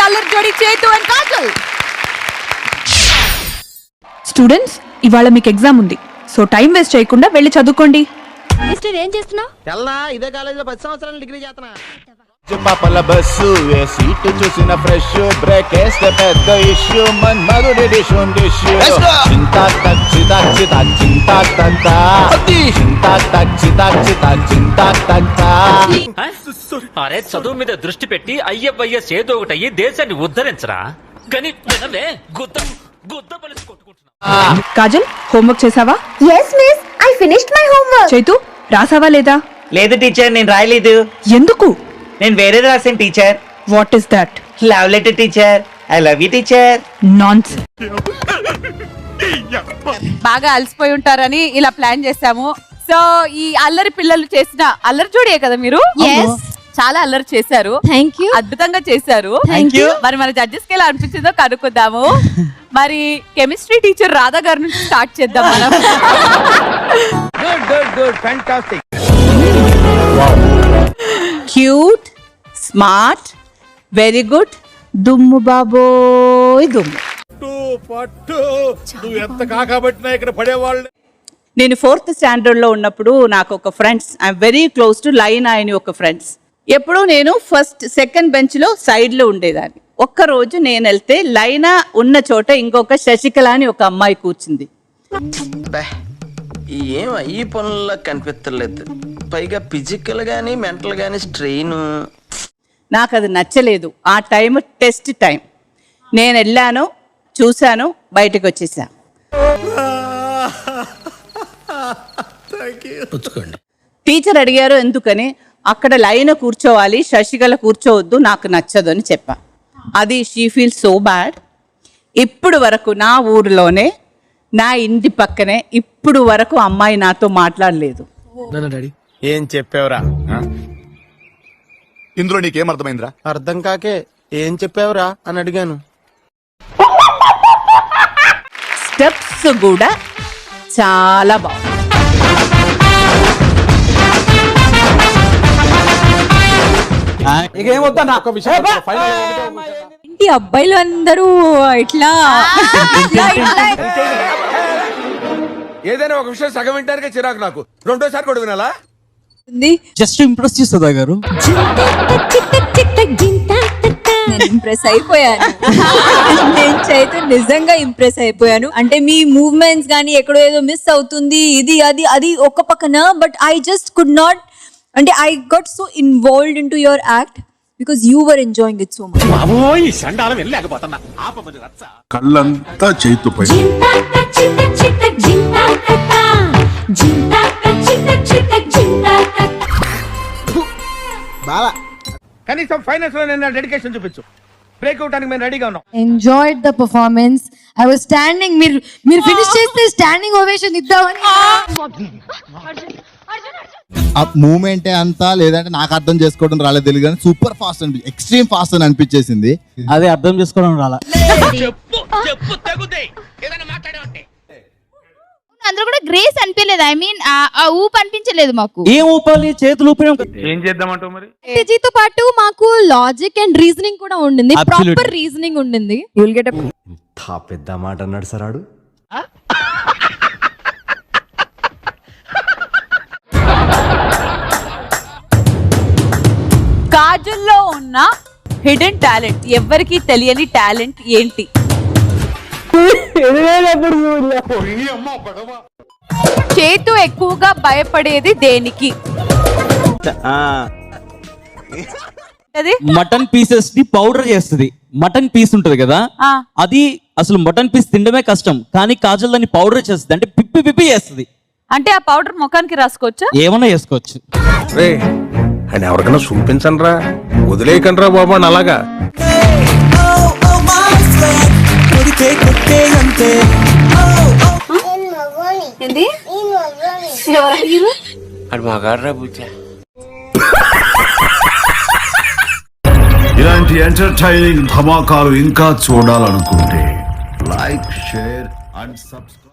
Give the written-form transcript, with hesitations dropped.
అల్లరి జోడి చేతు అండ్ కాజల్. స్టూడెంట్స్, ఇవాళ మీకు ఎగ్జామ్ ఉంది, సో టైం వేస్ట్ చేయకుండా వెళ్ళి చదువుకోండి. మిస్టర్ ఏం చేస్తున్నావు? తెల్లా ఇదే కాలేజీలో 10 సంవత్సరాలు డిగ్రీ చేస్తున్నా. పాపల బస్సు ఏ సీటు చూసిన ఫ్రెష్ బ్రేక్ వేస్తే పెద్ద ఇష్యూ మన్మధుడి డిష్యూ చింతా టచ్చి టచ్చి చింతా టంతా చింతా టచ్చి టచ్చి చింతా టంతా. అరే చదువు మీద దృష్టి పెట్టి అయ్యవయ్య చేదో ఒకటయ్యి దేశాన్ని ఉద్ధరించరా కానీ గుద్ద పలిసి కొట్టుకుంటున్నా. కాజల్, హోంవర్క్ చేసావా? yes miss, I finished my homework. Chaitu, రాసావా లేదా? లేదు టీచర్, నేను రాయలేదు. ఎందుకు? నేను వేరేది రాసాను teacher. What is that? Love letter teacher. I love you teacher. Nonsense. బాగా అలసిపోయి ఉంటారని ఇలా ప్లాన్ చేసాము. సో ఈ అల్లరి పిల్లలు చేసిన అల్లరి జోడియే కదా మీరు? చాలా అల్లరి చేశారు. Thank you. అద్భుతంగా చేశారు. Thank you. మరి మన జడ్జెస్ కి ఎలా అనిపించిందో కనుక్కుందాము. మరి కెమిస్ట్రీ టీచర్ రాధా గారి నుంచి స్టార్ట్ చేద్దాం మనం. Good fantastic. Cute, smart, very good. దుమ్ము బాబోయ్ దుమ్ము. నువ్వు ఎంత కాకబట్టినా ఇక్కడ పడేవాళ్ళు. నేను 4th స్టాండర్డ్ లో ఉన్నప్పుడు నాకు ఒక friends, I'm very close to లైనా అని ఒక ఫ్రెండ్స్. ఎప్పుడు నేను ఫస్ట్ సెకండ్ బెంచ్ లో సైడ్ లో ఉండేదాన్ని. ఒక్కరోజు నేను వెళ్తే లైనా ఉన్న చోట ఇంకొక శశికళ అని ఒక అమ్మాయి కూర్చుంది. ఏం ఈ పనుల్లో కనిపించలేదు, పైగా ఫిజికల్ గానీ మెంటల్ గానీ స్ట్రెయిన్. నాకు అది నచ్చలేదు. ఆ టైం టెస్ట్ టైం. నేను వెళ్ళాను, చూశాను, బయటకు వచ్చేసా. టీచర్ అడిగారు ఎందుకని. అక్కడ లైన్ కూర్చోవాలి, శశికళ కూర్చోవద్దు, నాకు నచ్చదు అని చెప్పా. అది షీ ఫీల్ సో బ్యాడ్. ఇప్పుడు వరకు నా ఊరిలోనే, నా ఇంటి పక్కనే ఇప్పుడు వరకు అమ్మాయి నాతో మాట్లాడలేదు. ఏం చెప్పావురా? ఇందులో నీకేం అర్థమైందిరా? అర్థం కాకే ఏం చెప్పావురా అని అడిగాను. స్టెప్స్ కూడా చాలా బాగుంది. ఇంటి అబ్బాయిలు అందరూ ఇట్లా ఏదైనా ఒక విషయం సగం వింటానికే చిరాకు నాకు, రెండోసారి కూడా వినాలా? జస్ట్ ఇంప్రెస్ చేస్తుందా గారు? నేను ఇంప్రెస్ అయిపోయాను. నేను చైతు నిజంగా ఇంప్రెస్ అయిపోయాను. అంటే మీ మూవ్మెంట్స్ కానీ ఎక్కడో ఏదో మిస్ అవుతుంది, ఇది అది అది ఒక పక్కన. But I just could not, అంటే I got so involved into your act because you were enjoying it so much. కళ్ళంతా చేతుపై. కనీసం ఫైనాన్స్ లో నేను డెడికేషన్ చూపించు. బ్రేక్ అవడానికి మేము రెడీగా ఉన్నాం. Enjoyed the performance. I was standing. మీరు ఫినిష్ చేస్తే స్టాండింగ్ ఓవేషన్ ఇద్దామని. ఆ మూమెంటే అంతా లేదంటే నాకు అర్థం చేసుకోవడం రాలేదు తెలియదు కానీ సూపర్ ఫాస్ట్ అనిపించింది, ఎక్స్ట్రీమ్ ఫాస్ట్ అని అనిపించేసింది. అదే అర్థం చేసుకోవడం రాలా. అందరూ కూడా గ్రేస్ అనిపించలేదు. ఐ మీన్ ఆ ఊపు అనిపించలేదు మాకు. ఏం ఊపాలి? చేతులు ఊపినాం. ఏం చేద్దామంటావు మరి? స్ట్రాటజీతో పాటు మాకు లాజిక్ అండ్ రీజనింగ్ కూడా ఉండింది. ప్రాపర్ రీజనింగ్ ఉండింది. యు విల్ గెట్ ఇంత పెద్ద మాట అన్నాడు సరాడు. కాజల్లో ఉన్న హిడెన్ టాలెంట్, ఎవ్వరికి తెలియని టాలెంట్ ఏంటి? చేతు ఎక్కువగా భయపడేది దేనికి? మటన్ పీసెస్ ని పౌడర్ చేస్తుంది. మటన్ పీస్ ఉంటది కదా, అది అసలు మటన్ పీస్ తినడమే కష్టం, కానీ కాజల్ దాన్ని పౌడర్ చేస్తుంది. అంటే పిప్పి పిప్పి చేస్తుంది. అంటే ఆ పౌడర్ ముఖానికి రాసుకోవచ్చా? ఏమన్నా చేసుకోవచ్చు. అని ఎవరికైనా చూపించండి రా, వదిలేయకండి రా బాబా అని. అలాగా ఇలాంటి ఎంటర్టైనింగ్ ధమాకాలు ఇంకా చూడాలనుకుంటే లైక్, షేర్ అండ్ సబ్స్క్రైబ్.